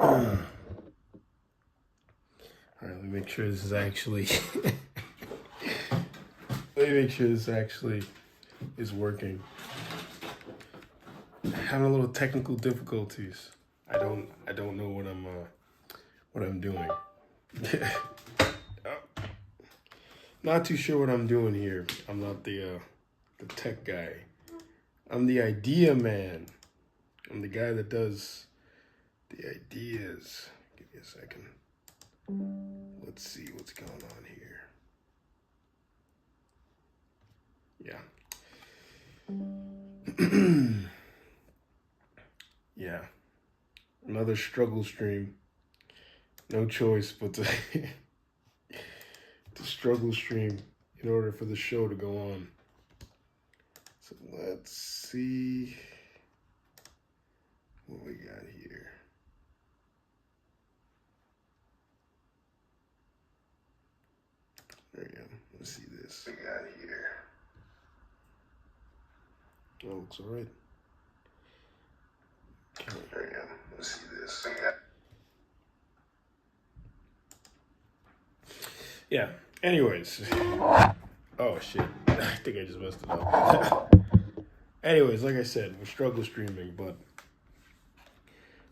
All right, let me make sure this is actually. Let me make sure this actually is working. Having a little technical difficulties. I don't know what I'm doing. Not too sure what I'm doing here. I'm not the tech guy. I'm the idea man. I'm the guy that does the ideas. Give me a second. Let's see what's going on here. Yeah. Yeah. Another struggle stream. No choice but to to struggle stream in order for the show to go on. So let's see what we got here. There we go. Let's see this. We got here. Oh, looks all right. Okay. There we go. Let's see this. Yeah. Anyways. Oh shit. I think I just messed it up. Anyways, like I said, we're struggle streaming, but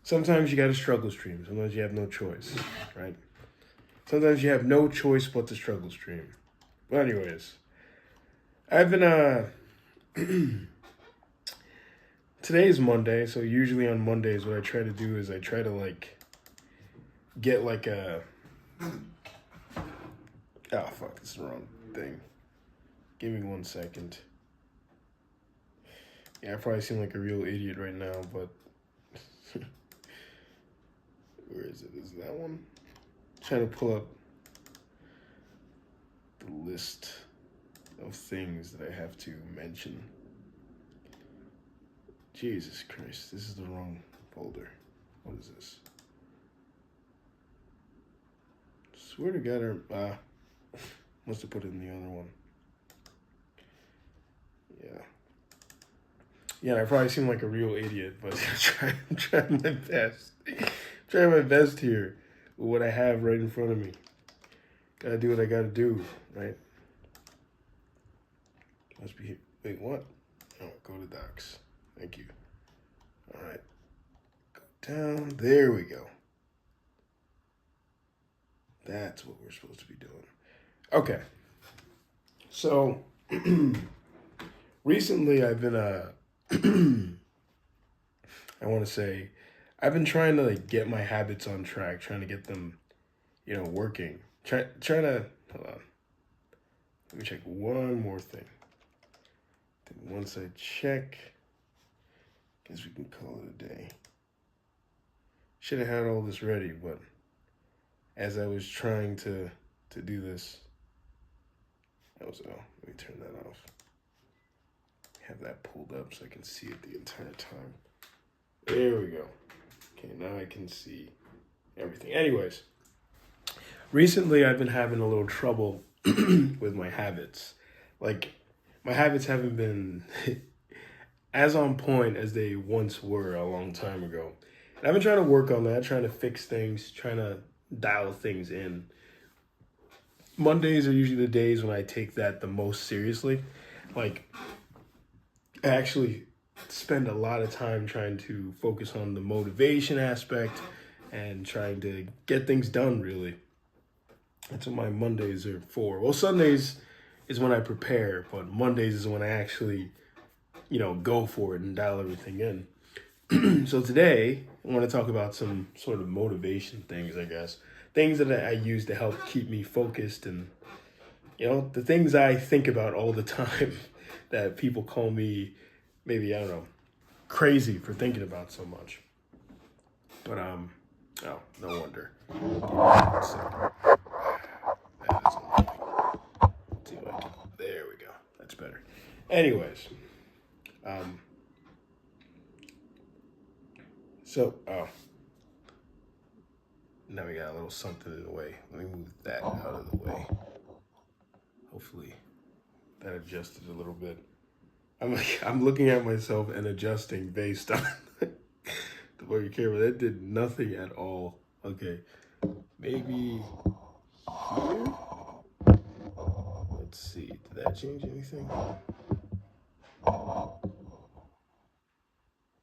sometimes you gotta struggle stream. Sometimes you have no choice, right? Sometimes you have no choice but to struggle stream. But anyways, I've been today is Monday, so usually on Mondays what I try to do is I try to like get like a oh fuck, this is the wrong thing. Give me 1 second. Yeah, I probably seem like a real idiot right now, but where is it? Is that one? Trying to pull up the list of things that I have to mention. Jesus Christ, this is the wrong folder. What is this? Swear to God, must have put it in the other one. Yeah. Yeah, I probably seem like a real idiot, but I'm trying my best. Trying my best here with what I have right in front of me. Gotta do what I gotta do, right? Must be here. Wait, what? Oh, go to docs. Thank you. All right. Go down. There we go. That's what we're supposed to be doing. Okay. So, recently I've been, I want to say, I've been trying to like get my habits on track, trying to get them, working. Trying to, hold on. Let me check one more thing. Then once I check, guess we can call it a day. Should have had all this ready, but as I was trying to do this, let me turn that off. Have that pulled up so I can see it the entire time. There we go. Okay, now I can see everything. Anyways, recently I've been having a little trouble with my habits. Like, my habits haven't been as on point as they once were a long time ago. And I've been trying to work on that, trying to fix things, trying to dial things in. Mondays are usually the days when I take that the most seriously. Like, I actually spend a lot of time trying to focus on the motivation aspect and trying to get things done, really. That's what my Mondays are for. Well, Sundays is when I prepare, but Mondays is when I actually, go for it and dial everything in. So today, I want to talk about some sort of motivation things, I guess. Things that I use to help keep me focused and, the things I think about all the time that people call me, maybe, I don't know, crazy for thinking about so much. But, oh, no wonder. Give me 1 second. That is annoying. Let's see if I can, there we go. That's better. Anyways, now we got a little something in the way. Let me move that out of the way. Hopefully that adjusted a little bit. I'm looking at myself and adjusting based on the the fucking camera. That did nothing at all. Okay. Maybe here? Let's see. Did that change anything?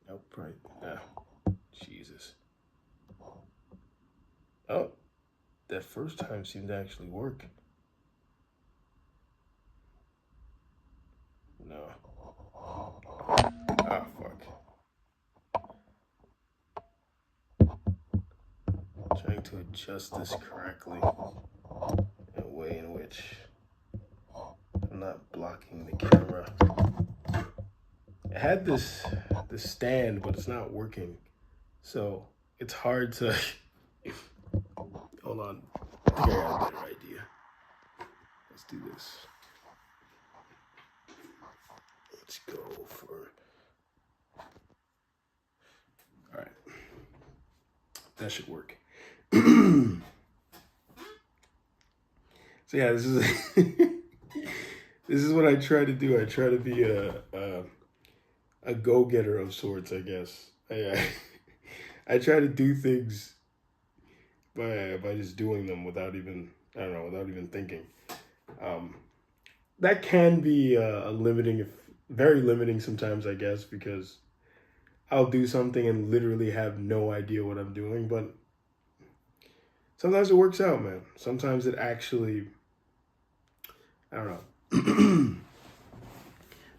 Nope, probably. Nah. Jesus. Oh, that first time seemed to actually work. No. Ah, fuck. Trying to adjust this correctly in a way in which I'm not blocking the camera. I had this stand, but it's not working, so it's hard to. Hold on, I think I got a better idea. Let's do this. Let's go for. All right, that should work. So yeah, this is this is what I try to do. I try to be a go-getter of sorts, I guess. I try to do things by just doing them without even without even thinking. That can be very limiting sometimes, I guess, because I'll do something and literally have no idea what I'm doing, but sometimes it works out, man. Sometimes it actually, I don't know.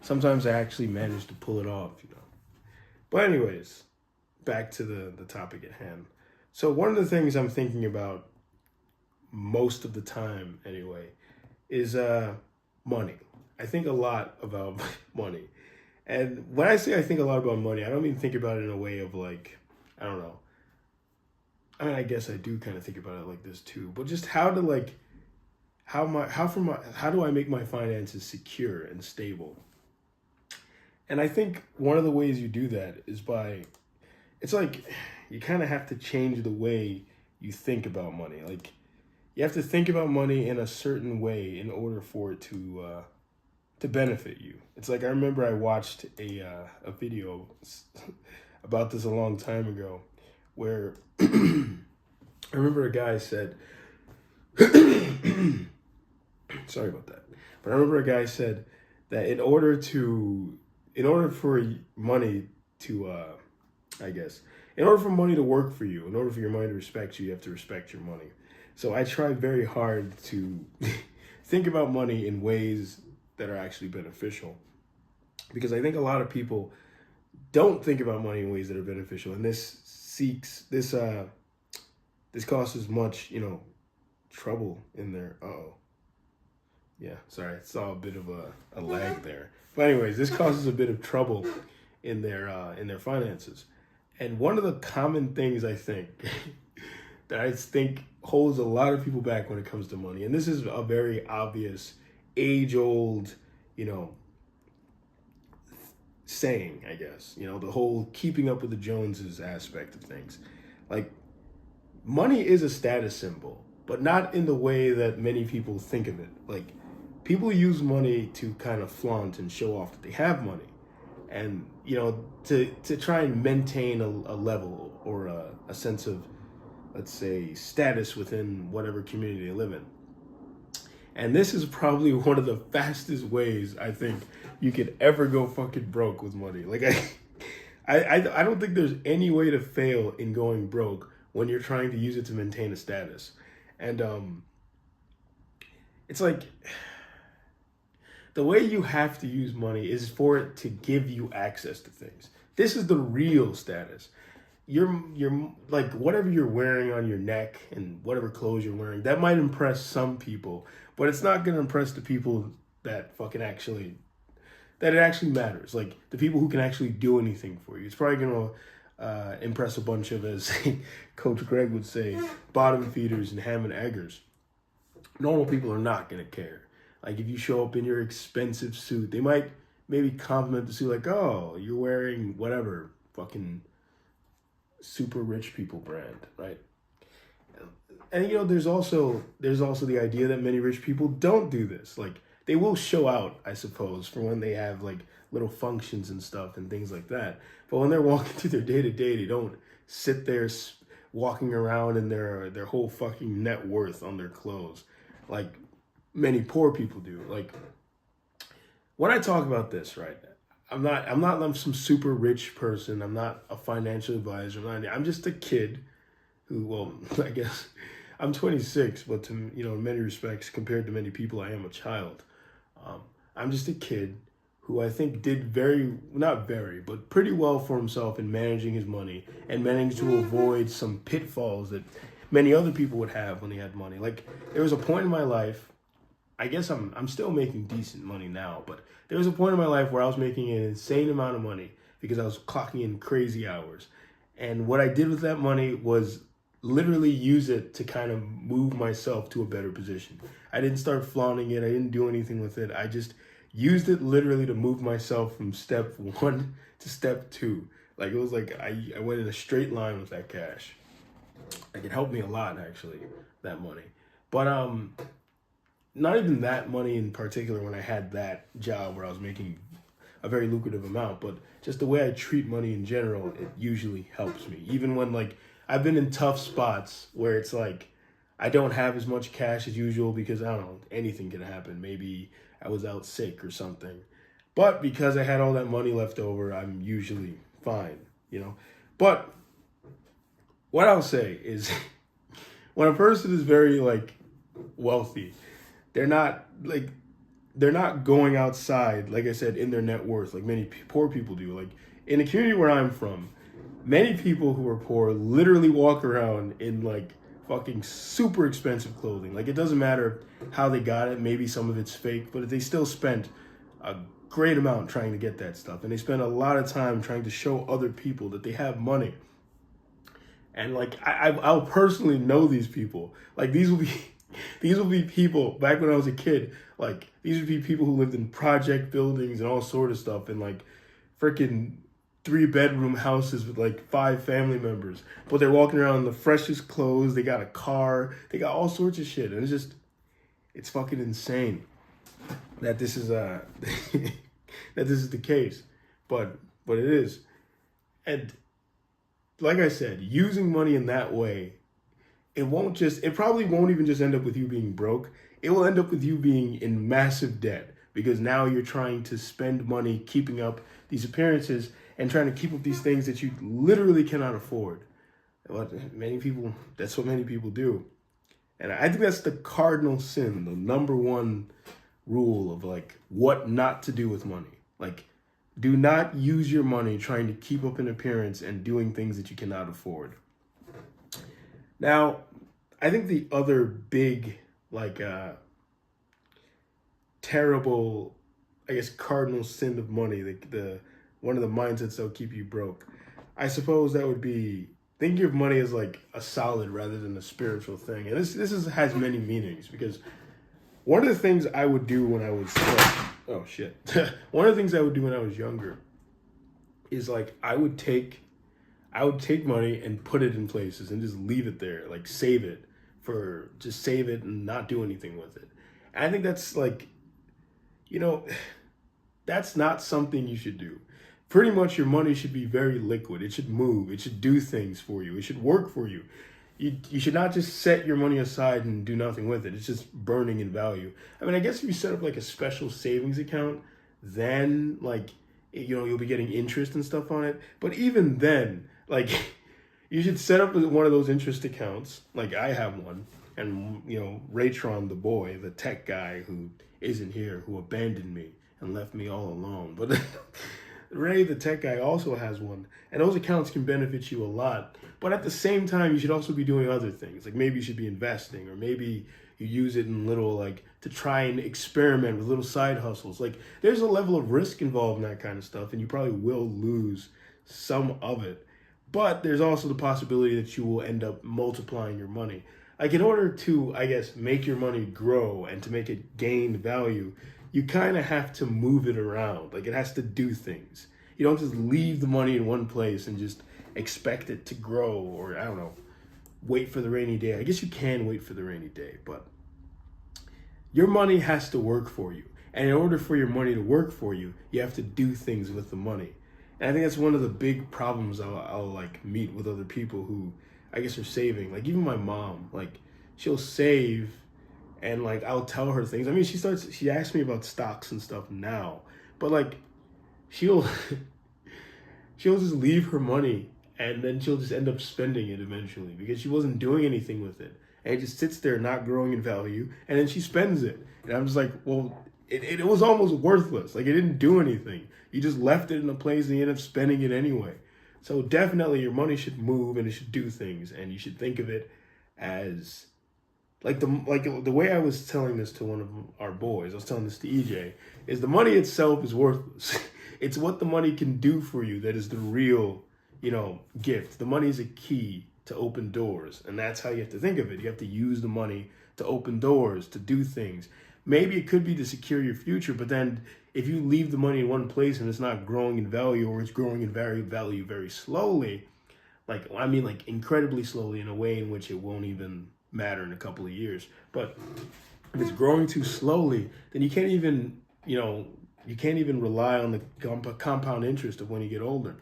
Sometimes I actually manage to pull it off, you know. But anyways, back to the topic at hand. So one of the things I'm thinking about most of the time, anyway, is money. I think a lot about money. And when I say I think a lot about money, I don't mean think about it in a way of like, I don't know. I mean, I guess I do kind of think about it like this too, but just how to like, how do I make my finances secure and stable? And I think one of the ways you do that is by, it's like you kind of have to change the way you think about money. Like you have to think about money in a certain way in order for it to benefit you. It's like I remember I watched a video about this a long time ago, where I remember a guy said, sorry about that, but I remember a guy said that in order for money to, I guess, in order for money to work for you, in order for your money to respect you, you have to respect your money. So I try very hard to think about money in ways that are actually beneficial, because I think a lot of people don't think about money in ways that are beneficial, and this causes much, trouble in their. Yeah, sorry, I saw a bit of a lag there. But anyways, this causes a bit of trouble in their finances, and one of the common things I think that I think holds a lot of people back when it comes to money, and this is a very obvious, age-old, saying, I guess, the whole keeping up with the Joneses aspect of things. Like, money is a status symbol, but not in the way that many people think of it. Like, people use money to kind of flaunt and show off that they have money, and to try and maintain a level or a sense of, let's say, status within whatever community they live in. And this is probably one of the fastest ways I think you could ever go fucking broke with money. Like I don't think there's any way to fail in going broke when you're trying to use it to maintain a status. And it's like the way you have to use money is for it to give you access to things. This is the real status. You're like, whatever you're wearing on your neck and whatever clothes you're wearing, that might impress some people, but it's not going to impress the people that it actually matters. Like the people who can actually do anything for you. It's probably going to impress a bunch of, as Coach Greg would say, bottom feeders and ham and eggers. Normal people are not going to care. Like if you show up in your expensive suit, they might maybe compliment the suit like, oh, you're wearing whatever fucking super rich people brand, right? And there's also the idea that many rich people don't do this. Like they will show out, I suppose, for when they have like little functions and stuff and things like that. But when they're walking through their day-to-day, they don't sit there walking around in their whole fucking net worth on their clothes, like many poor people do. Like when I talk about this, right? I'm some super rich person. I'm not a financial advisor. I'm just a kid who, well, I guess I'm 26, but to, in many respects, compared to many people, I am a child. Um, I'm just a kid who I think did not very, but pretty well for himself in managing his money and managed to avoid some pitfalls that many other people would have when they had money. Like there was a point in my life, I guess I'm still making decent money now, but there was a point in my life where I was making an insane amount of money because I was clocking in crazy hours. And what I did with that money was literally use it to kind of move myself to a better position. I didn't start flaunting it. I didn't do anything with it. I just used it literally to move myself from step 1 to step 2. Like it was like I went in a straight line with that cash. Like it helped me a lot actually, that money. But not even that money in particular when I had that job where I was making a very lucrative amount, but just the way I treat money in general, it usually helps me. Even when like I've been in tough spots where it's like I don't have as much cash as usual because I don't know, anything can happen. Maybe I was out sick or something. But because I had all that money left over, I'm usually fine, But what I'll say is when a person is very like wealthy, they're not going outside, like I said, in their net worth, like many poor people do. Like in the community where I'm from, many people who are poor literally walk around in like fucking super expensive clothing. Like it doesn't matter how they got it. Maybe some of it's fake, but they still spent a great amount trying to get that stuff. And they spend a lot of time trying to show other people that they have money. And like, I'll personally know these people. Like these will be people back when I was a kid. Like these would be people who lived in project buildings and all sort of stuff, and like freaking 3-bedroom houses with like 5 family members. But they're walking around in the freshest clothes. They got a car. They got all sorts of shit, and it's fucking insane that this is that this is the case. But it is, and like I said, using money in that way, it probably won't even just end up with you being broke. It will end up with you being in massive debt because now you're trying to spend money keeping up these appearances and trying to keep up these things that you literally cannot afford. That's what many people do. And I think that's the cardinal sin, the number one rule of like what not to do with money. Like, do not use your money trying to keep up an appearance and doing things that you cannot afford. Now, I think the other big, like, terrible, I guess, cardinal sin of money, the one of the mindsets that'll keep you broke, I suppose that would be thinking of money as like a solid rather than a spiritual thing. And this has many meanings because one of the things I would do when I was, one of the things I would do when I was younger is like I would take money and put it in places and just leave it there, like save it and not do anything with it. And I think that's like, that's not something you should do. Pretty much your money should be very liquid. It should move. It should do things for you. It should work for you. You should not just set your money aside and do nothing with it. It's just burning in value. I mean, I guess if you set up like a special savings account, then like, you'll be getting interest and stuff on it. But even then, like, you should set up one of those interest accounts. Like I have one. And, Raytron, the boy, the tech guy who isn't here, who abandoned me and left me all alone. But Ray, the tech guy, also has one. And those accounts can benefit you a lot. But at the same time, you should also be doing other things. Like maybe you should be investing, or maybe you use it in little, like, to try and experiment with little side hustles. Like there's a level of risk involved in that kind of stuff, and you probably will lose some of it. But there's also the possibility that you will end up multiplying your money. Like in order to, I guess, make your money grow and to make it gain value, you kind of have to move it around. Like it has to do things. You don't just leave the money in one place and just expect it to grow, or I don't know, wait for the rainy day. I guess you can wait for the rainy day, but your money has to work for you. And in order for your money to work for you, you have to do things with the money. And I think that's one of the big problems I'll like meet with other people who I guess are saving. Like even my mom, like she'll save and like I'll tell her things. I mean, she asks me about stocks and stuff now, but like she'll she'll just leave her money and then she'll just end up spending it eventually because she wasn't doing anything with it. And it just sits there not growing in value and then she spends it. And I'm just like, well, it was almost worthless. Like it didn't do anything. You just left it in a place and you end up spending it anyway. So definitely your money should move and it should do things and you should think of it as the way I was telling this to one of our boys, I was telling this to EJ, is the money itself is worthless. It's what the money can do for you that is the real, gift. The money is a key to open doors, and that's how you have to think of it. You have to use the money to open doors, to do things. Maybe it could be to secure your future, but then if you leave the money in one place and it's not growing in value or it's growing in value very slowly, like incredibly slowly in a way in which it won't even matter in a couple of years. But if it's growing too slowly, then you can't even rely on the compound interest of when you get older.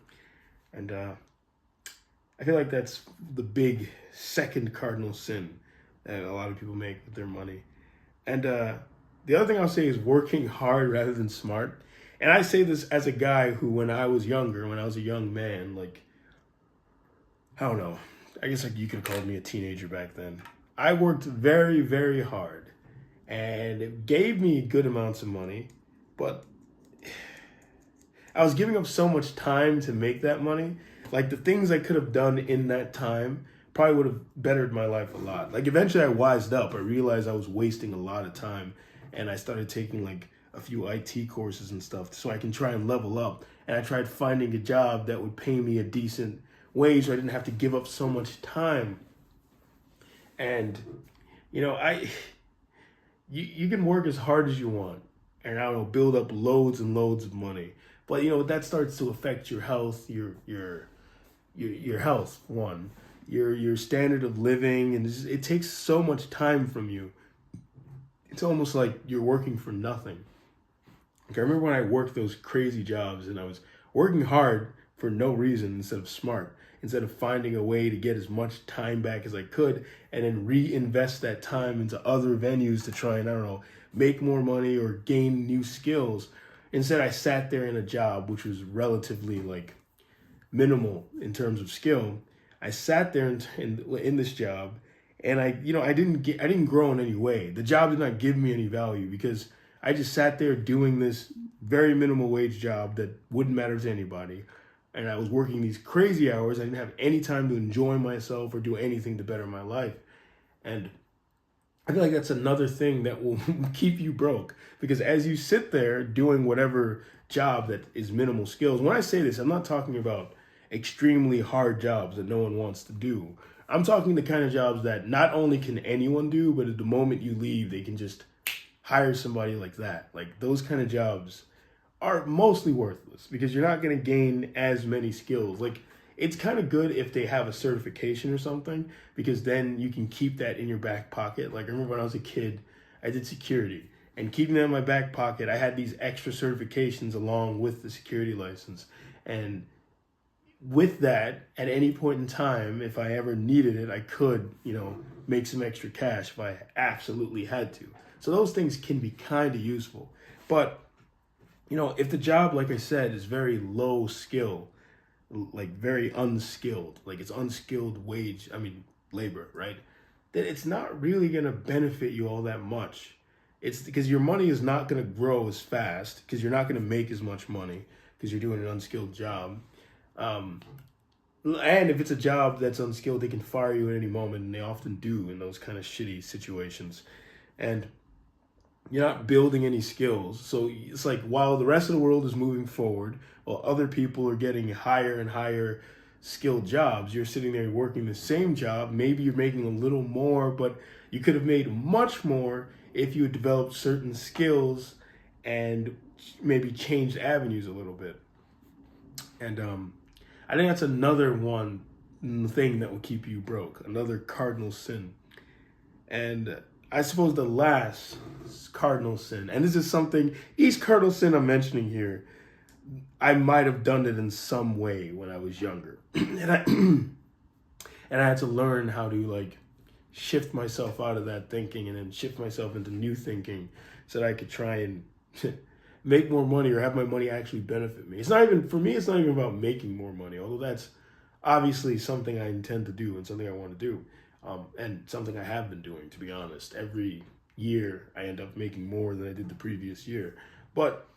And I feel like that's the big second cardinal sin that a lot of people make with their money. And the other thing I'll say is working hard rather than smart. And I say this as a guy who, when I was a young man, like, I don't know, I guess like you could have called me a teenager back then. I worked very, very hard and it gave me good amounts of money, but I was giving up so much time to make that money. Like the things I could have done in that time probably would have bettered my life a lot. Like eventually I wised up. I realized I was wasting a lot of time and I started taking like a few IT courses and stuff so I can try and level up. And I tried finding a job that would pay me a decent wage so I didn't have to give up so much time. And, you can work as hard as you want and I don't know, build up loads and loads of money. But, that starts to affect your health, your health, one, your standard of living. And it takes so much time from you. It's almost like you're working for nothing. Like I remember when I worked those crazy jobs and I was working hard for no reason instead of finding a way to get as much time back as I could and then reinvest that time into other venues to try and, I don't know, make more money or gain new skills. Instead, I sat there in a job which was relatively like minimal in terms of skill. I sat there in this job and I didn't grow in any way. The job did not give me any value because I just sat there doing this very minimal wage job that wouldn't matter to anybody. And I was working these crazy hours. I didn't have any time to enjoy myself or do anything to better my life. And I feel like that's another thing that will keep you broke. Because as you sit there doing whatever job that is minimal skills, when I say this, I'm not talking about extremely hard jobs that no one wants to do. I'm talking the kind of jobs that not only can anyone do, but at the moment you leave, they can just hire somebody like that. Like those kind of jobs are mostly worthless because you're not going to gain as many skills. Like it's kind of good if they have a certification or something because then you can keep that in your back pocket. Like I remember when I was a kid, I did security and keeping that in my back pocket, I had these extra certifications along with the security license. And with that, at any point in time, if I ever needed it, I could, make some extra cash if I absolutely had to. So those things can be kind of useful. But if the job, like I said, is very low skill, like very unskilled, like it's unskilled labor, right? Then it's not really going to benefit you all that much. It's because your money is not going to grow as fast because you're not going to make as much money because you're doing an unskilled job. And if it's a job that's unskilled, they can fire you at any moment, and they often do in those kind of shitty situations. And you're not building any skills. So it's like while the rest of the world is moving forward, while other people are getting higher and higher skilled jobs, you're sitting there working the same job. Maybe you're making a little more, but you could have made much more if you had developed certain skills and maybe changed avenues a little bit. And I think that's another thing that will keep you broke, another cardinal sin. And I suppose the last cardinal sin, and this is something, each cardinal sin I'm mentioning here, I might have done it in some way when I was younger. And I had to learn how to like shift myself out of that thinking and then shift myself into new thinking so that I could try and make more money or have my money actually benefit me. It's not even, for me, it's not even about making more money, although that's obviously something I intend to do and something I want to do. And something I have been doing, to be honest. Every year I end up making more than I did the previous year. But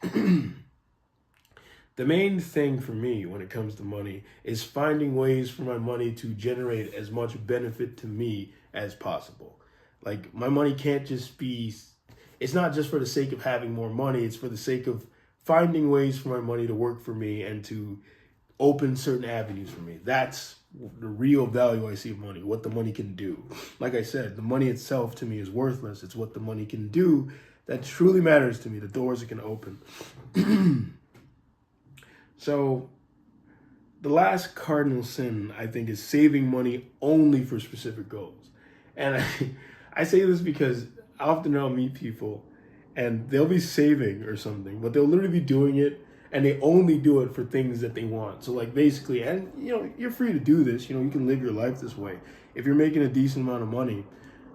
the main thing for me when it comes to money is finding ways for my money to generate as much benefit to me as possible. Like, my money can't just be, it's not just for the sake of having more money, it's for the sake of finding ways for my money to work for me and to open certain avenues for me. That's the real value I see of money, what the money can do. Like I said, the money itself to me is worthless. It's what the money can do that truly matters to me, the doors it can open. So the last cardinal sin, I think, is saving money only for specific goals. And I say this because often I'll meet people and they'll be saving or something, but they'll literally be doing it and they only do it for things that they want. So like basically, and you're free to do this, you can live your life this way. If you're making a decent amount of money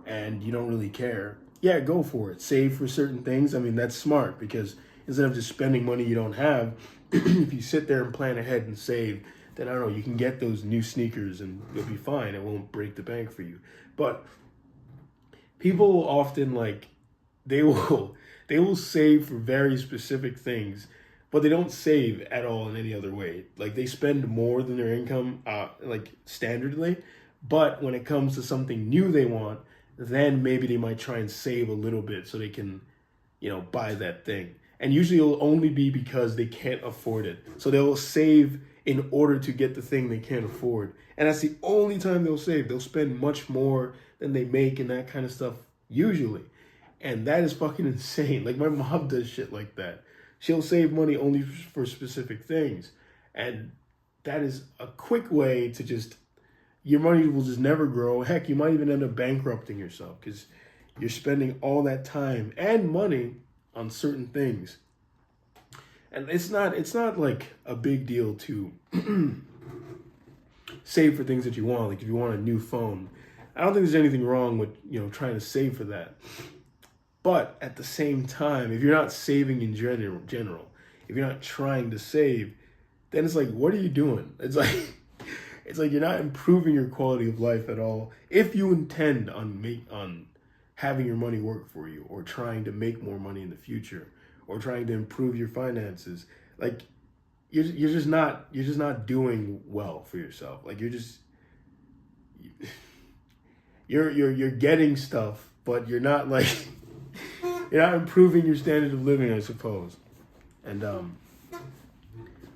and you don't really care, yeah, go for it. Save for certain things. I mean, that's smart because instead of just spending money you don't have, if you sit there and plan ahead and save, then I don't know, you can get those new sneakers and you'll be fine. It won't break the bank for you. But people will often they will save for very specific things, but they don't save at all in any other way. Like, they spend more than their income, standardly, but when it comes to something new they want, then maybe they might try and save a little bit so they can, buy that thing. And usually it'll only be because they can't afford it. So they'll save in order to get the thing they can't afford. And that's the only time they'll save. They'll spend much more than they make and that kind of stuff usually. And that is fucking insane. Like, my mom does shit like that. She'll save money only for specific things. And that is a quick way to just, your money will just never grow. Heck, you might even end up bankrupting yourself because you're spending all that time and money on certain things. And it's not like a big deal to save for things that you want. Like, if you want a new phone, I don't think there's anything wrong with, trying to save for that. But at the same time, if you're not saving in general, if you're not trying to save, then it's like, what are you doing? It's like you're not improving your quality of life at all. If you intend on having your money work for you, or trying to make more money in the future, or trying to improve your finances, like, you're just not doing well for yourself. Like, you're getting stuff, but you're not you're not improving your standard of living, I suppose. And I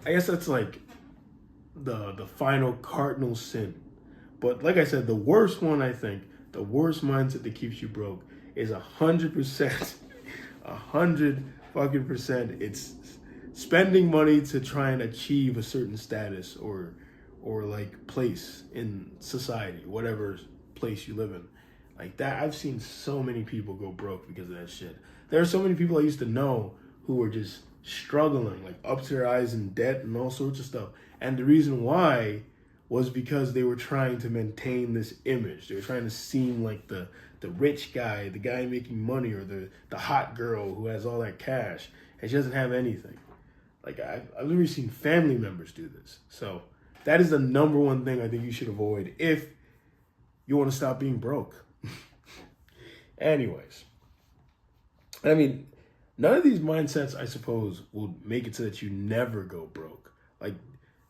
guess that's like the final cardinal sin. But like I said, the worst one, I think, the worst mindset that keeps you broke is 100%, 100% it's spending money to try and achieve a certain status or like place in society, whatever place you live in. Like that, I've seen so many people go broke because of that shit. There are so many people I used to know who were just struggling, like up to their eyes in debt and all sorts of stuff. And the reason why was because they were trying to maintain this image. They were trying to seem like the rich guy, the guy making money, or the hot girl who has all that cash, and she doesn't have anything. Like, I've literally seen family members do this. So that is the number one thing I think you should avoid if you want to stop being broke. Anyways, I mean, none of these mindsets, I suppose, will make it so that you never go broke. Like,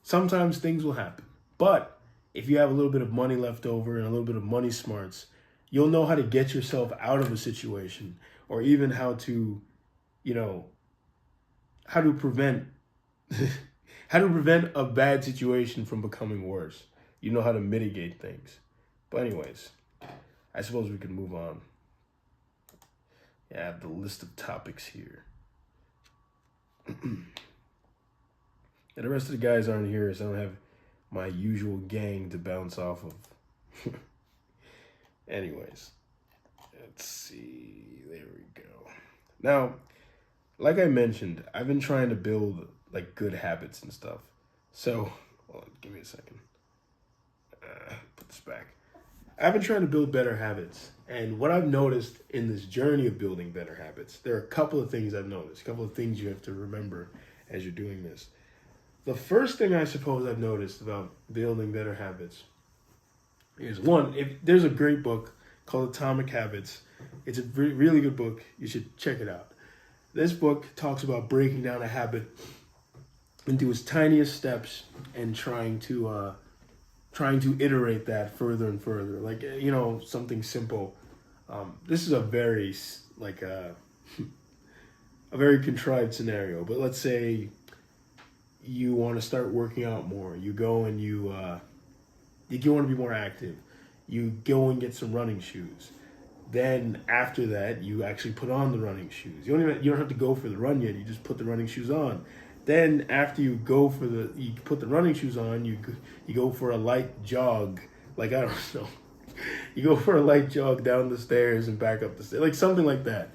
sometimes things will happen. But if you have a little bit of money left over and a little bit of money smarts, you'll know how to get yourself out of a situation, or even how to, how to prevent a bad situation from becoming worse. You know how to mitigate things. But anyways, I suppose we can move on. Yeah, I have the list of topics here. And the rest of the guys aren't here, so I don't have my usual gang to bounce off of. Anyways, let's see. There we go. Now, like I mentioned, I've been trying to build like good habits and stuff. So, hold on, give me a second. Put this back. I've been trying to build better habits. And what I've noticed in this journey of building better habits, there are a couple of things I've noticed, a couple of things you have to remember as you're doing this. The first thing I suppose I've noticed about building better habits is one, if there's a great book called Atomic Habits. It's a really good book. You should check it out. This book talks about breaking down a habit into its tiniest steps and trying to iterate that further and further. Like, something simple. This is a very a very contrived scenario. But let's say you want to start working out more. You go and you want to be more active. You go and get some running shoes. Then after that, you actually put on the running shoes. You don't have to go for the run yet. You just put the running shoes on. Then after you put the running shoes on, you go for a light jog. Like, I don't know. You go for a light jog down the stairs and back up the stairs. Like something like that.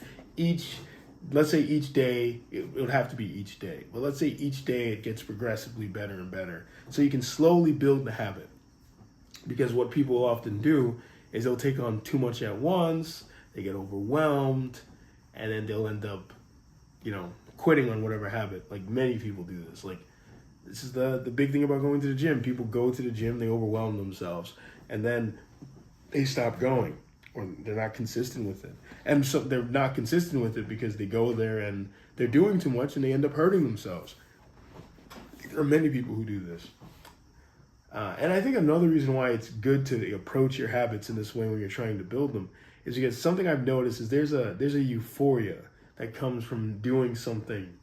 Let's say each day, it would have to be each day. But let's say each day it gets progressively better and better. So you can slowly build the habit. Because what people often do is they'll take on too much at once, they get overwhelmed, and then they'll end up, quitting on whatever habit. Like, many people do this. Like, this is the big thing about going to the gym. People go to the gym, they overwhelm themselves, and then they stop going, or they're not consistent with it. And so they're not consistent with it because they go there and they're doing too much and they end up hurting themselves. There are many people who do this. And I think another reason why it's good to approach your habits in this way when you're trying to build them is because something I've noticed is there's a euphoria that comes from doing something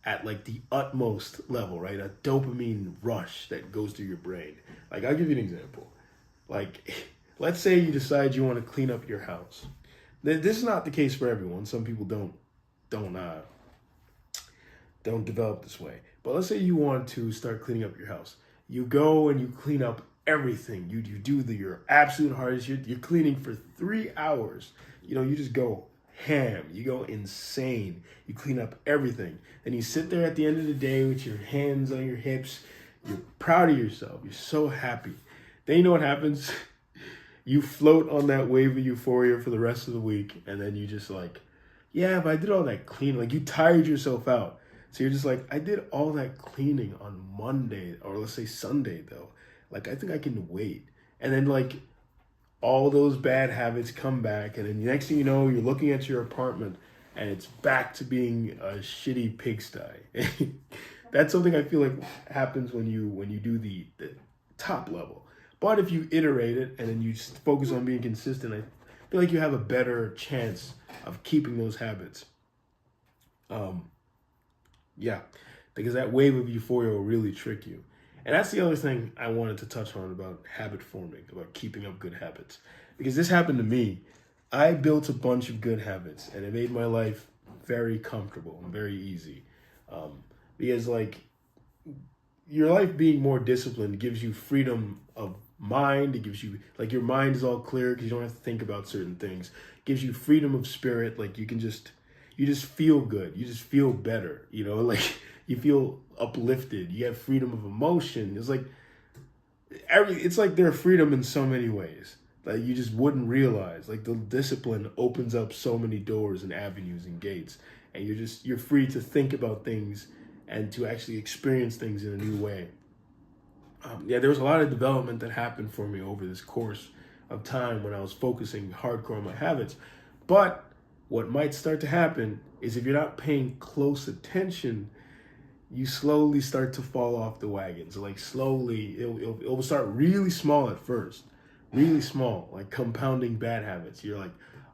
at like the utmost level, right? A dopamine rush that goes through your brain. Like, I'll give you an example. Like, let's say you decide you want to clean up your house. This is not the case for everyone. Some people don't develop this way. But let's say you want to start cleaning up your house. You go and you clean up everything. You do your absolute hardest. You're cleaning for 3 hours. You just go ham. You go insane. You clean up everything. Then you sit there at the end of the day with your hands on your hips. You're proud of yourself. You're so happy. Then you know what happens? You float on that wave of euphoria for the rest of the week. And then you just like, yeah, but I did all that cleaning. Like, you tired yourself out. So you're just like, I did all that cleaning on Monday, or let's say Sunday, though. Like, I think I can wait. And then, like, all those bad habits come back. And then the next thing you know, you're looking at your apartment, and it's back to being a shitty pigsty. That's something I feel like happens when you do the top level. But if you iterate it, and then you just focus on being consistent, I feel like you have a better chance of keeping those habits. Yeah, because that wave of euphoria will really trick you. And that's the other thing I wanted to touch on about habit forming, about keeping up good habits. Because this happened to me. I built a bunch of good habits, and it made my life very comfortable and very easy. Because, like, your life being more disciplined gives you freedom of mind. It gives you, like, your mind is all clear because you don't have to think about certain things. It gives you freedom of spirit. Like, you just feel good. You just feel better, like you feel uplifted. You have freedom of emotion. It's like there's freedom in so many ways that you just wouldn't realize. Like, the discipline opens up so many doors and avenues and gates, and you're free to think about things and to actually experience things in a new way. There was a lot of development that happened for me over this course of time when I was focusing hardcore on my habits, but what might start to happen is if you're not paying close attention, you slowly start to fall off the wagon. So, like, slowly, it will start really small at first. Really small, like compounding bad habits. You're like,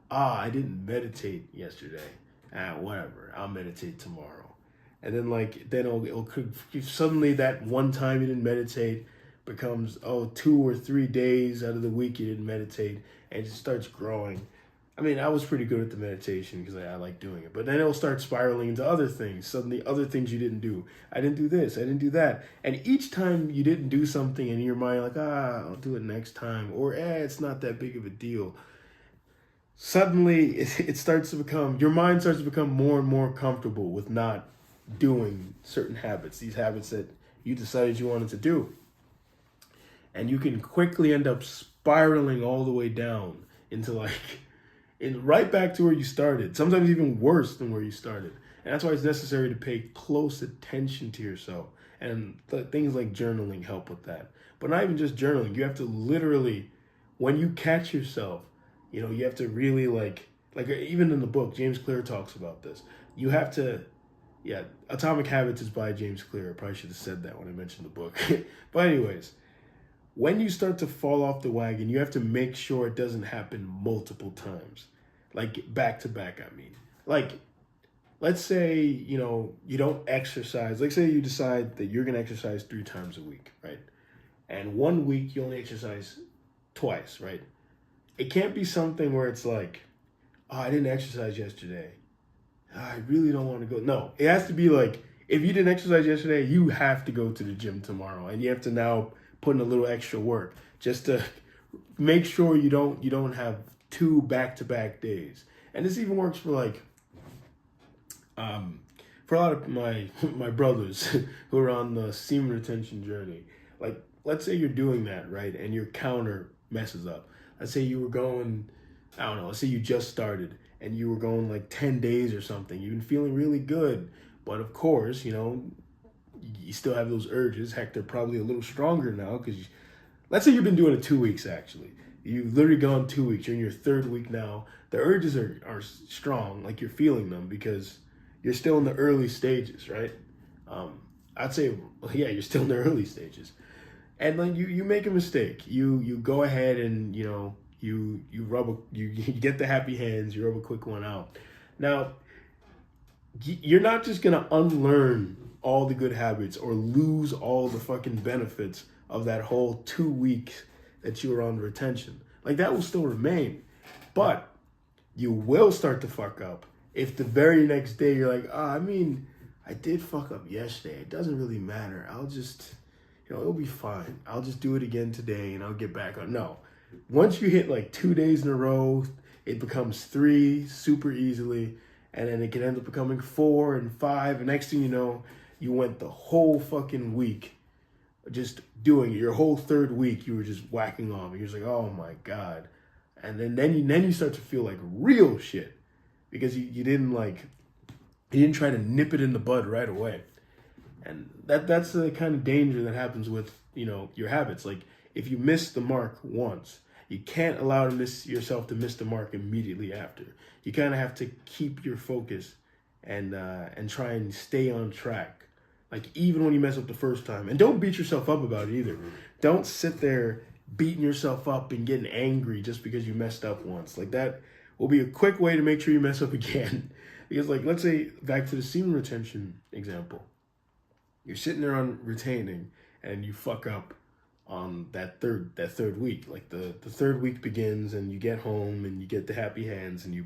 I didn't meditate yesterday. Whatever, I'll meditate tomorrow. And then, it'll suddenly that one time you didn't meditate becomes, 2 or 3 days out of the week you didn't meditate, and it just starts growing. I mean, I was pretty good at the meditation because I like doing it. But then it'll start spiraling into other things. Suddenly, other things you didn't do. I didn't do this. I didn't do that. And each time you didn't do something in your mind, like, I'll do it next time. Or, it's not that big of a deal. Suddenly, it starts to become, your mind starts to become more and more comfortable with not doing certain habits, these habits that you decided you wanted to do. And you can quickly end up spiraling all the way down into right back to where you started, sometimes even worse than where you started. And that's why it's necessary to pay close attention to yourself. And things like journaling help with that. But not even just journaling. You have to literally, when you catch yourself, you have to really like even in the book, James Clear talks about this. You have to, Atomic Habits is by James Clear. I probably should have said that when I mentioned the book. But anyways, when you start to fall off the wagon, you have to make sure it doesn't happen multiple times. Like back to back, I mean. Like, let's say, you don't exercise. Like, say you decide that you're going to exercise 3 times a week, right? And 1 week you only exercise twice, right? It can't be something where it's like, oh, I didn't exercise yesterday. I really don't want to go. No, it has to be like, if you didn't exercise yesterday, you have to go to the gym tomorrow. And you have to now put in a little extra work just to make sure you don't have 2 back-to-back days. And this even works for for a lot of my brothers who are on the semen retention journey. Like, let's say you're doing that, right? And your counter messes up. Let's say you were going, I don't know, let's say you just started and you were going like 10 days or something. You've been feeling really good. But of course, you still have those urges. Heck, they're probably a little stronger now because let's say you've been doing it 2 weeks, actually. You've literally gone 2 weeks. You're in your 3rd week now. The urges are strong, like you're feeling them because you're still in the early stages, right? I'd say, you're still in the early stages. And then you make a mistake. You go ahead and, you get the happy hands, you rub a quick one out. Now, you're not just going to unlearn all the good habits or lose all the fucking benefits of that whole 2 weeks that you were on retention. Like, that will still remain. But you will start to fuck up if the very next day you're like, I did fuck up yesterday. It doesn't really matter. I'll just, it'll be fine. I'll just do it again today and I'll get back on. No. Once you hit like 2 days in a row, it becomes 3 super easily. And then it can end up becoming 4 and 5. And next thing you know, you went the whole fucking week just doing it. Your whole 3rd week, you were just whacking off. And you're just like, oh my God. And then you start to feel like real shit because you didn't try to nip it in the bud right away. And that's the kind of danger that happens with, your habits. Like, if you miss the mark once, you can't allow yourself to miss the mark immediately after. You kind of have to keep your focus and try and stay on track. Like, even when you mess up the first time. And don't beat yourself up about it either. Don't sit there beating yourself up and getting angry just because you messed up once. Like, that will be a quick way to make sure you mess up again. Because, like, let's say, back to the semen retention example. You're sitting there on retaining and you fuck up on that third week. Like, the 3rd week begins and you get home and you get the happy hands and you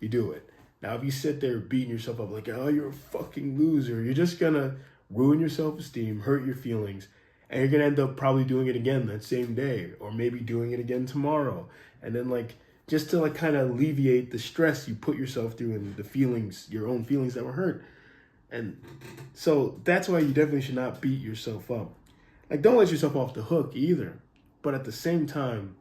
do it. Now, if you sit there beating yourself up like, oh, you're a fucking loser, you're just gonna ruin your self-esteem, hurt your feelings, and you're gonna end up probably doing it again that same day, or maybe doing it again tomorrow. And then, just to kind of alleviate the stress you put yourself through and the feelings, your own feelings that were hurt. And so that's why you definitely should not beat yourself up. Like, don't let yourself off the hook either. But at the same time,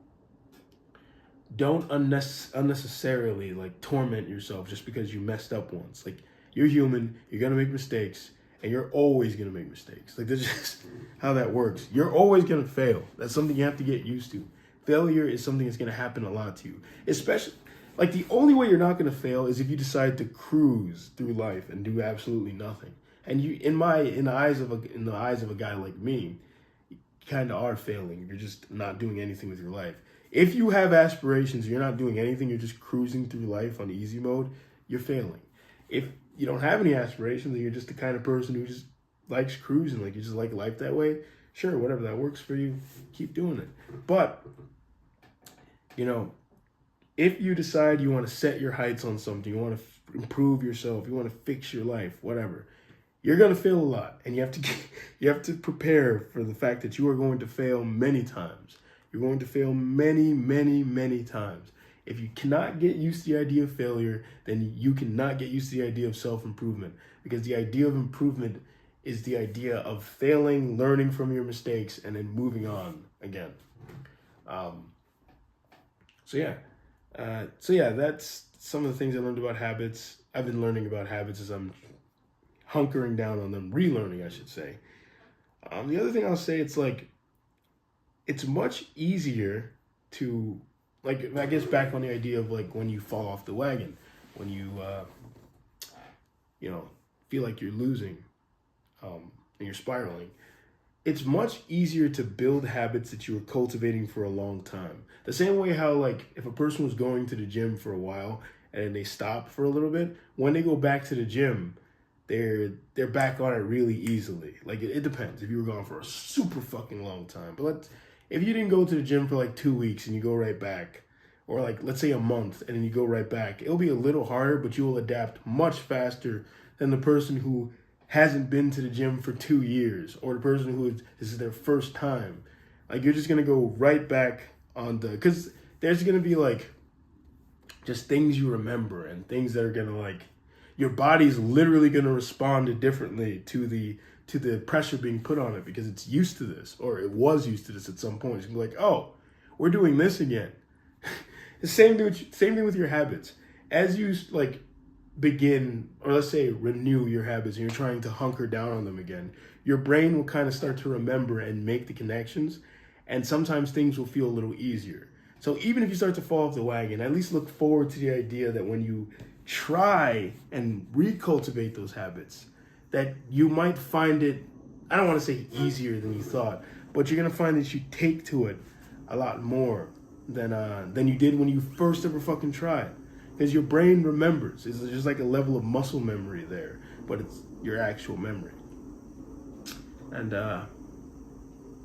don't unnecessarily torment yourself just because you messed up once. Like, you're human, you're gonna make mistakes, and you're always gonna make mistakes. Like, that's just how that works. You're always gonna fail. That's something you have to get used to. Failure is something that's gonna happen a lot to you. Especially, the only way you're not gonna fail is if you decide to cruise through life and do absolutely nothing. And you, in the eyes of a guy like me, you kind of are failing. You're just not doing anything with your life. If you have aspirations, you're not doing anything, you're just cruising through life on easy mode, you're failing. If you don't have any aspirations and you're just the kind of person who just likes cruising, you just like life that way, sure, whatever that works for you, keep doing it. But, if you decide you want to set your heights on something, you want to improve yourself, you want to fix your life, whatever, you're going to fail a lot. And you have to prepare for the fact that you are going to fail many times. You're going to fail many, many, many times. If you cannot get used to the idea of failure, then you cannot get used to the idea of self-improvement, because the idea of improvement is the idea of failing, learning from your mistakes, and then moving on again. So yeah, that's some of the things I learned about habits. I've been learning about habits as I'm hunkering down on them, relearning, I should say. The other thing I'll say, it's much easier to, like, I guess back on the idea of like when you fall off the wagon, when you, feel like you're losing, and you're spiraling. It's much easier to build habits that you were cultivating for a long time. The same way how, like, if a person was going to the gym for a while and they stop for a little bit, when they go back to the gym, they're back on it really easily. Like, it depends if you were gone for a super fucking long time. But if you didn't go to the gym for like 2 weeks and you go right back, or like let's say a month and then you go right back, it'll be a little harder, but you will adapt much faster than the person who hasn't been to the gym for 2 years, or the person who this is their first time. Like, you're just gonna go right back on because there's gonna be like just things you remember and things that are gonna, like, your body's literally gonna respond differently to the pressure being put on it, because it's used to this, or it was used to this at some point. It's gonna be like, oh, we're doing this again. The same thing with your habits. As you like begin, or let's say renew your habits, and you're trying to hunker down on them again, your brain will kind of start to remember and make the connections, and sometimes things will feel a little easier. So even if you start to fall off the wagon, at least look forward to the idea that when you try and recultivate those habits, that you might find it, I don't want to say easier than you thought, but you're going to find that you take to it a lot more than you did when you first ever fucking tried. Because your brain remembers. It's just like a level of muscle memory there, but it's your actual memory. And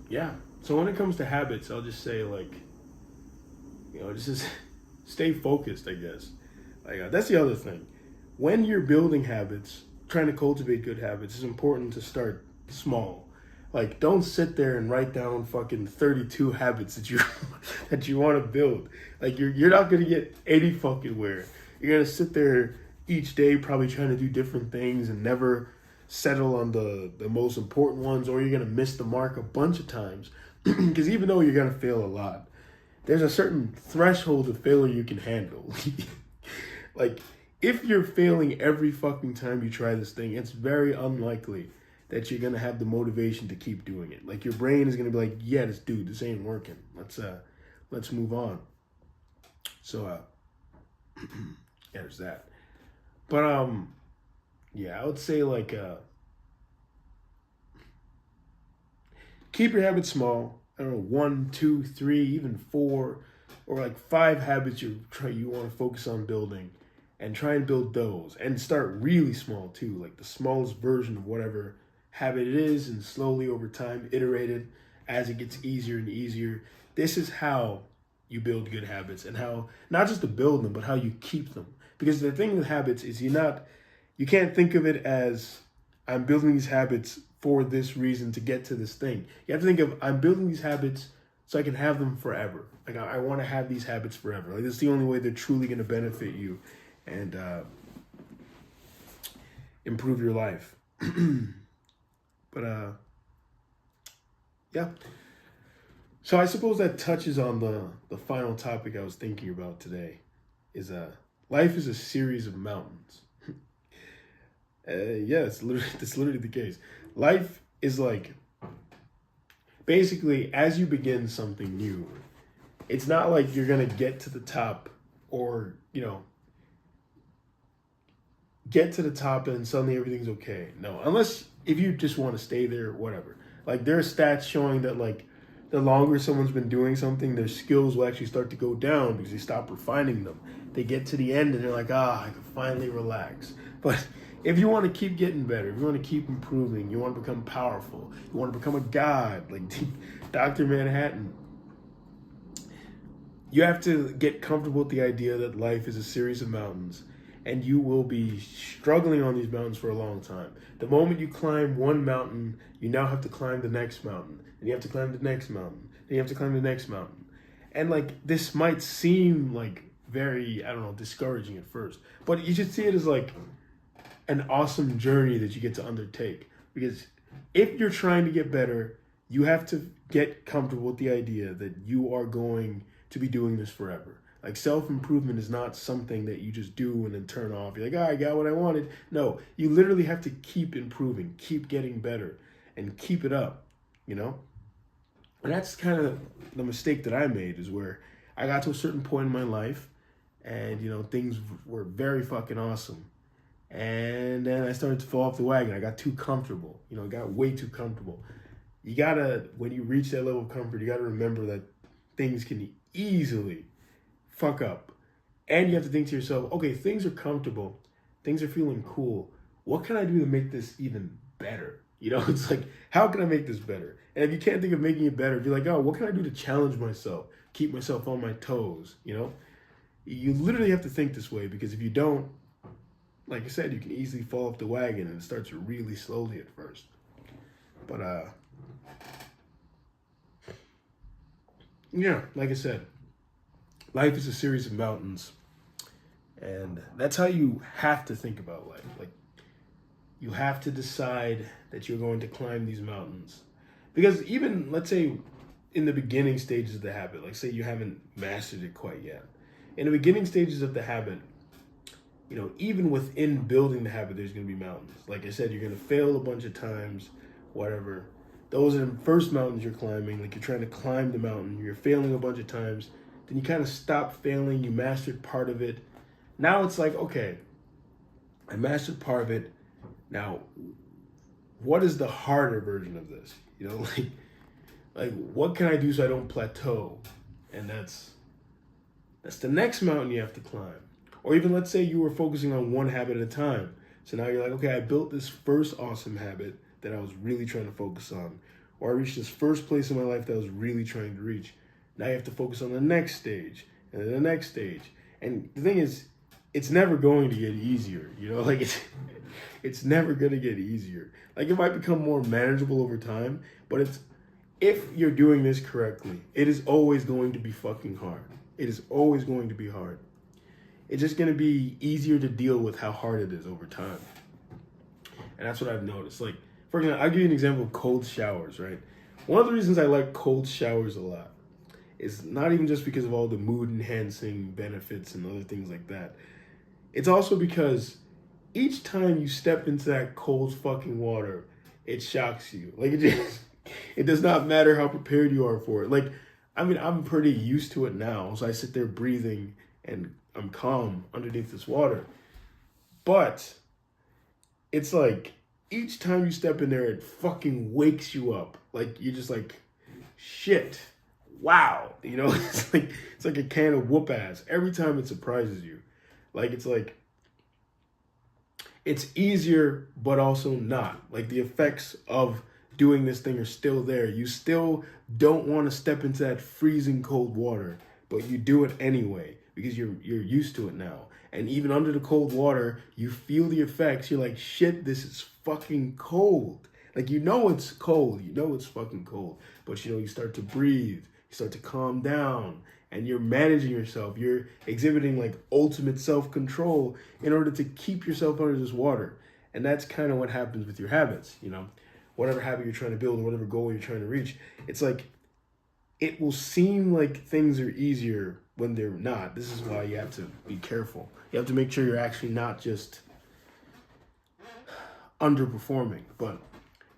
yeah. So when it comes to habits, I'll just say, like, just stay focused, I guess. Like, that's the other thing. When you're building habits, trying to cultivate good habits, it's important to start small. Like, don't sit there and write down fucking 32 habits that you want to build. Like, you're not gonna get any fucking where. You're gonna sit there each day probably trying to do different things and never settle on the most important ones, or you're gonna miss the mark a bunch of times. Because even though you're gonna fail a lot, there's a certain threshold of failure you can handle. Like, if you're failing every fucking time you try this thing, it's very unlikely that you're gonna have the motivation to keep doing it. Like, your brain is gonna be like, yeah, this ain't working. Let's move on. So yeah, there's that. But yeah, I would say, like, keep your habits small. I don't know, 1, 2, 3, even 4, or like 5 habits you want to focus on building, and try and build those, and start really small too, like the smallest version of whatever habit it is, and slowly over time iterate it as it gets easier and easier. This is how you build good habits, and how not just to build them, but how you keep them. Because the thing with habits is you can't think of it as, I'm building these habits for this reason to get to this thing. You have to think of, I'm building these habits so I can have them forever. Like, I want to have these habits forever. Like, that's the only way they're truly going to benefit you and improve your life. But yeah. So I suppose that touches on the final topic I was thinking about today. Is life is a series of mountains. Yeah, that's literally the case. Life is like, basically, as you begin something new, it's not like you're gonna get to the top, or get to the top and suddenly everything's okay. No, unless if you just want to stay there, whatever. Like, there are stats showing that, like, the longer someone's been doing something, their skills will actually start to go down because they stop refining them. They get to the end and they're like, I can finally relax. But if you want to keep getting better, if you want to keep improving, you want to become powerful, you want to become a god, like Dr. Manhattan, you have to get comfortable with the idea that life is a series of mountains, and you will be struggling on these mountains for a long time. The moment you climb one mountain, you now have to climb the next mountain, and you have to climb the next mountain, and you have to climb the next mountain. And, like, this might seem like very, I don't know, discouraging at first. But you should see it as like an awesome journey that you get to undertake. Because if you're trying to get better, you have to get comfortable with the idea that you are going to be doing this forever. Like self-improvement is not something that you just do and then turn off. You're like, I got what I wanted. No, you literally have to keep improving, keep getting better, and keep it up, you know? And that's kind of the mistake that I made, is where I got to a certain point in my life and, things were very fucking awesome. And then I started to fall off the wagon. I got too comfortable, I got way too comfortable. You gotta, when you reach that level of comfort, you gotta remember that things can easily fuck up. And you have to think to yourself, okay, things are comfortable. Things are feeling cool. What can I do to make this even better? It's like, how can I make this better? And if you can't think of making it better, be like, oh, what can I do to challenge myself? Keep myself on my toes, You literally have to think this way, because if you don't, like I said, you can easily fall off the wagon, and it starts really slowly at first. But, yeah, like I said, life is a series of mountains, and that's how you have to think about life. Like, you have to decide that you're going to climb these mountains. Because even, let's say, in the beginning stages of the habit, like say you haven't mastered it quite yet. In the beginning stages of the habit, even within building the habit, there's going to be mountains. Like I said, you're going to fail a bunch of times, whatever. Those are the first mountains you're climbing. Like, you're trying to climb the mountain, you're failing a bunch of times. Then you kind of stop failing, you mastered part of it. Now it's like, okay, I mastered part of it. Now, what is the harder version of this? Like what can I do so I don't plateau? And that's the next mountain you have to climb. Or even, let's say you were focusing on one habit at a time. So now you're like, okay, I built this first awesome habit that I was really trying to focus on. Or I reached this first place in my life that I was really trying to reach. Now you have to focus on the next stage, and then the next stage. And the thing is, it's never going to get easier, Like, it's never going to get easier. Like, it might become more manageable over time, but if you're doing this correctly, it is always going to be fucking hard. It is always going to be hard. It's just going to be easier to deal with how hard it is over time. And that's what I've noticed. Like, for example, I'll give you an example of cold showers, right? One of the reasons I like cold showers a lot is not even just because of all the mood-enhancing benefits and other things like that. It's also because each time you step into that cold fucking water, it shocks you. Like, it does not matter how prepared you are for it. Like, I mean, I'm pretty used to it now, so I sit there breathing and I'm calm underneath this water. But it's like, each time you step in there, it fucking wakes you up. Like, you're just like, shit, wow. It's like a can of whoop ass. Every time it surprises you. Like, it's easier, but also not. Like, the effects of doing this thing are still there. You still don't want to step into that freezing cold water, but you do it anyway because you're used to it now. And even under the cold water, you feel the effects. You're like, shit, this is fucking cold. Like, it's cold. It's fucking cold. But, you start to breathe. You start to calm down. And you're managing yourself. You're exhibiting, like, ultimate self-control in order to keep yourself under this water. And that's kind of what happens with your habits, Whatever habit you're trying to build or whatever goal you're trying to reach. It's like, it will seem like things are easier when they're not. This is why you have to be careful. You have to make sure you're actually not just underperforming. But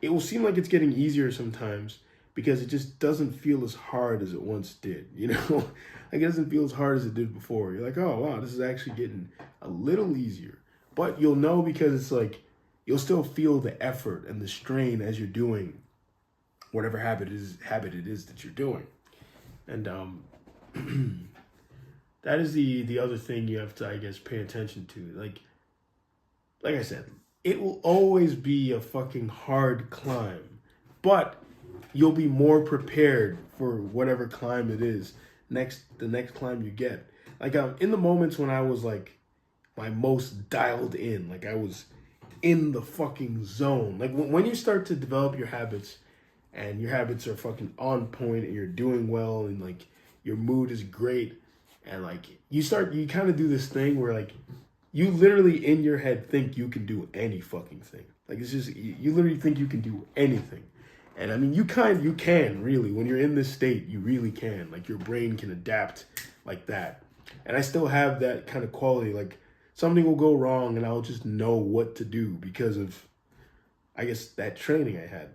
it will seem like it's getting easier sometimes because it just doesn't feel as hard as it once did, Like, it doesn't feel as hard as it did before. You're like, oh, wow, this is actually getting a little easier. But you'll know because it's like, you'll still feel the effort and the strain as you're doing whatever habit it is that you're doing. And that is the other thing you have to, I guess, pay attention to. Like I said, it will always be a fucking hard climb, but you'll be more prepared for whatever climb it is the next climb you get. Like, in the moments when I was like my most dialed in, like I was in the fucking zone. Like, when you start to develop your habits and your habits are fucking on point and you're doing well and like your mood is great, And like you kind of do this thing where like you literally in your head think you can do any fucking thing. Like it's just you literally think you can do anything. And I mean you can really when you're in this state, you really can. Like your brain can adapt like that. And I still have that kind of quality. Like something will go wrong and I'll just know what to do because of I guess that training I had.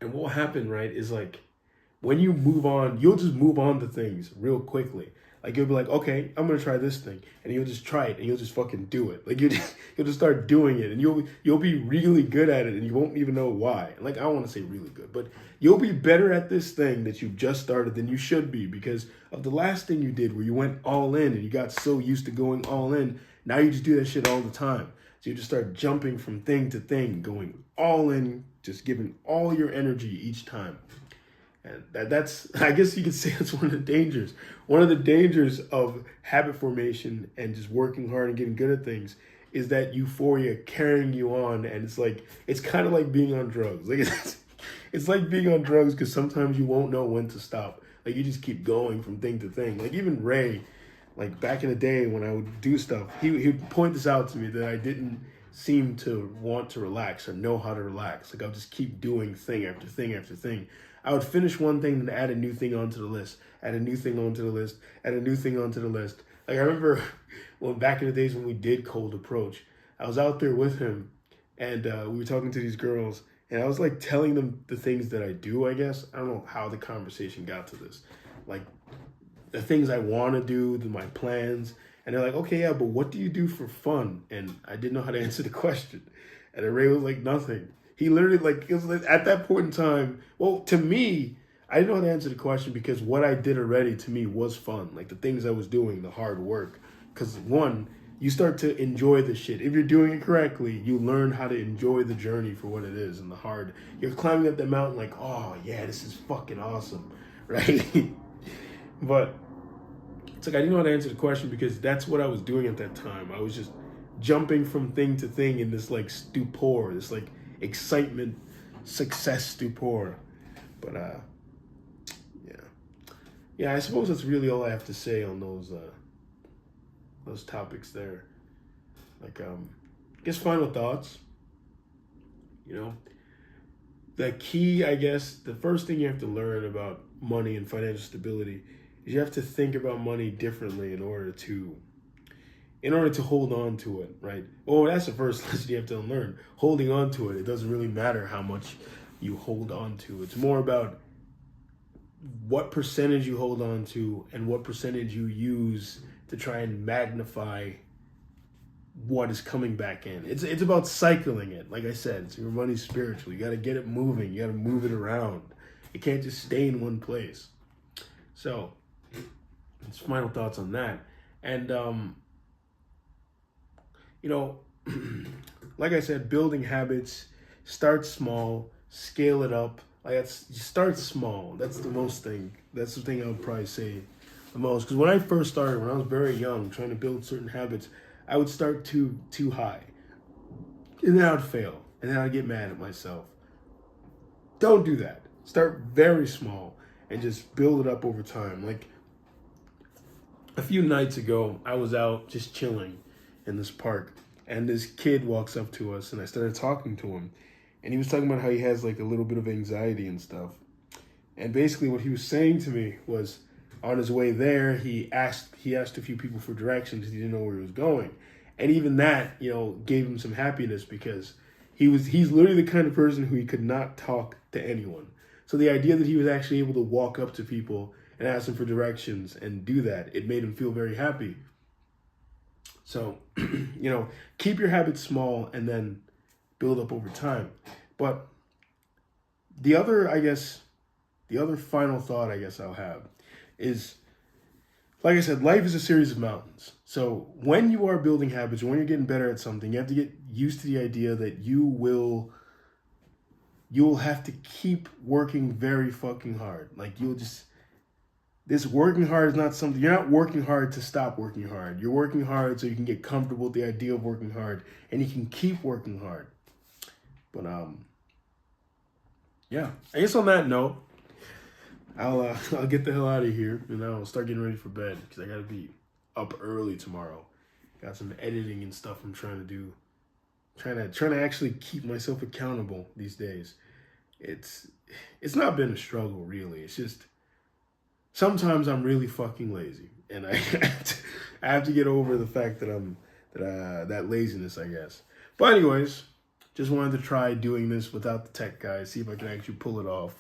And what will happen, right, is like when you move on, you'll just move on to things real quickly. Like you'll be like, okay, I'm gonna try this thing, and you'll just try it, and you'll just fucking do it. Like you'll just start doing it, and you'll be really good at it, and you won't even know why. Like I don't want to say really good, but you'll be better at this thing that you just started than you should be because of the last thing you did, where you went all in, and you got so used to going all in. Now you just do that shit all the time. So you just start jumping from thing to thing, going all in, just giving all your energy each time. And that's, I guess you could say that's one of the dangers. One of the dangers of habit formation and just working hard and getting good at things is that euphoria carrying you on. And it's kind of like being on drugs. Like it's like being on drugs because sometimes you won't know when to stop. Like you just keep going from thing to thing. Like even Ray, like back in the day when I would do stuff, he'd point this out to me that I didn't seem to want to relax or know how to relax. Like I'll just keep doing thing after thing after thing. I would finish one thing and add a new thing onto the list, add a new thing onto the list, add a new thing onto the list. Like I remember when back in the days when we did Cold Approach, I was out there with him and we were talking to these girls and I was like telling them the things that I do, I guess. I don't know how the conversation got to this. Like the things I want to do, my plans. And they're like, okay, yeah, but what do you do for fun? And I didn't know how to answer the question. And Ray was like, nothing. He literally, like, it was like, at that point in time, well, to me, I didn't know how to answer the question because what I did already to me was fun. Like the things I was doing, the hard work. Because one, you start to enjoy the shit. If you're doing it correctly, you learn how to enjoy the journey for what it is and the hard. You're climbing up the mountain like, oh, yeah, this is fucking awesome, right? But it's like I didn't know how to answer the question because that's what I was doing at that time. I was just jumping from thing to thing in this like stupor, this like excitement, success stupor. But yeah, I suppose that's really all I have to say on those topics there. Like I guess final thoughts. You know, the key, I guess, the first thing you have to learn about money and financial stability is you have to think about money differently in order to hold on to it, right? Oh, that's the first lesson you have to learn. Holding on to it. It doesn't really matter how much you hold on to. It's more about what percentage you hold on to and what percentage you use to try and magnify what is coming back in. It's about cycling it. Like I said, your money's spiritual. You got to get it moving. You got to move it around. It can't just stay in one place. So, it's final thoughts on that. And you know, like I said, building habits, start small, scale it up. Like start small. That's the most thing. That's the thing I would probably say the most. Because when I first started, when I was very young, trying to build certain habits, I would start too high. And then I would fail. And then I'd get mad at myself. Don't do that. Start very small and just build it up over time. Like a few nights ago, I was out just chilling in this park. And this kid walks up to us and I started talking to him. And he was talking about how he has like a little bit of anxiety and stuff. And basically what he was saying to me was on his way there, he asked a few people for directions because he didn't know where he was going. And even that, you know, gave him some happiness because he's literally the kind of person who he could not talk to anyone. So the idea that he was actually able to walk up to people and ask them for directions and do that, it made him feel very happy. So, you know, keep your habits small and then build up over time. But the other final thought I guess I'll have is, like I said, life is a series of mountains. So when you are building habits, when you're getting better at something, you have to get used to the idea that you will have to keep working very fucking hard. Like this working hard is not something, you're not working hard to stop working hard. You're working hard so you can get comfortable with the idea of working hard and you can keep working hard. But yeah, I guess on that note, I'll get the hell out of here and I'll start getting ready for bed because I gotta be up early tomorrow. Got some editing and stuff I'm trying to do. Trying to actually keep myself accountable these days. It's not been a struggle really. It's just sometimes I'm really fucking lazy, and I have to get over the fact that that laziness, I guess. But anyways, just wanted to try doing this without the tech guys, see if I can actually pull it off.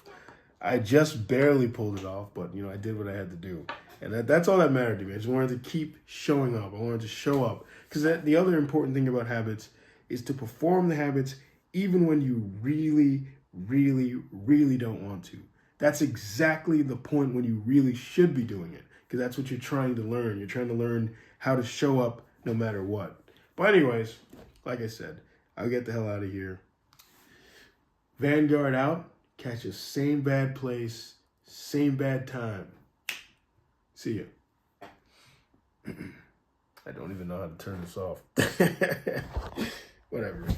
I just barely pulled it off, but I did what I had to do, and that's all that mattered to me. I just wanted to keep showing up. I wanted to show up because the other important thing about habits is to perform the habits even when you really, really, really don't want to. That's exactly the point when you really should be doing it, because that's what you're trying to learn. You're trying to learn how to show up no matter what. But anyways, like I said, I'll get the hell out of here. Vanguard out. Catch us same bad place, same bad time. See ya. I don't even know how to turn this off. Whatever.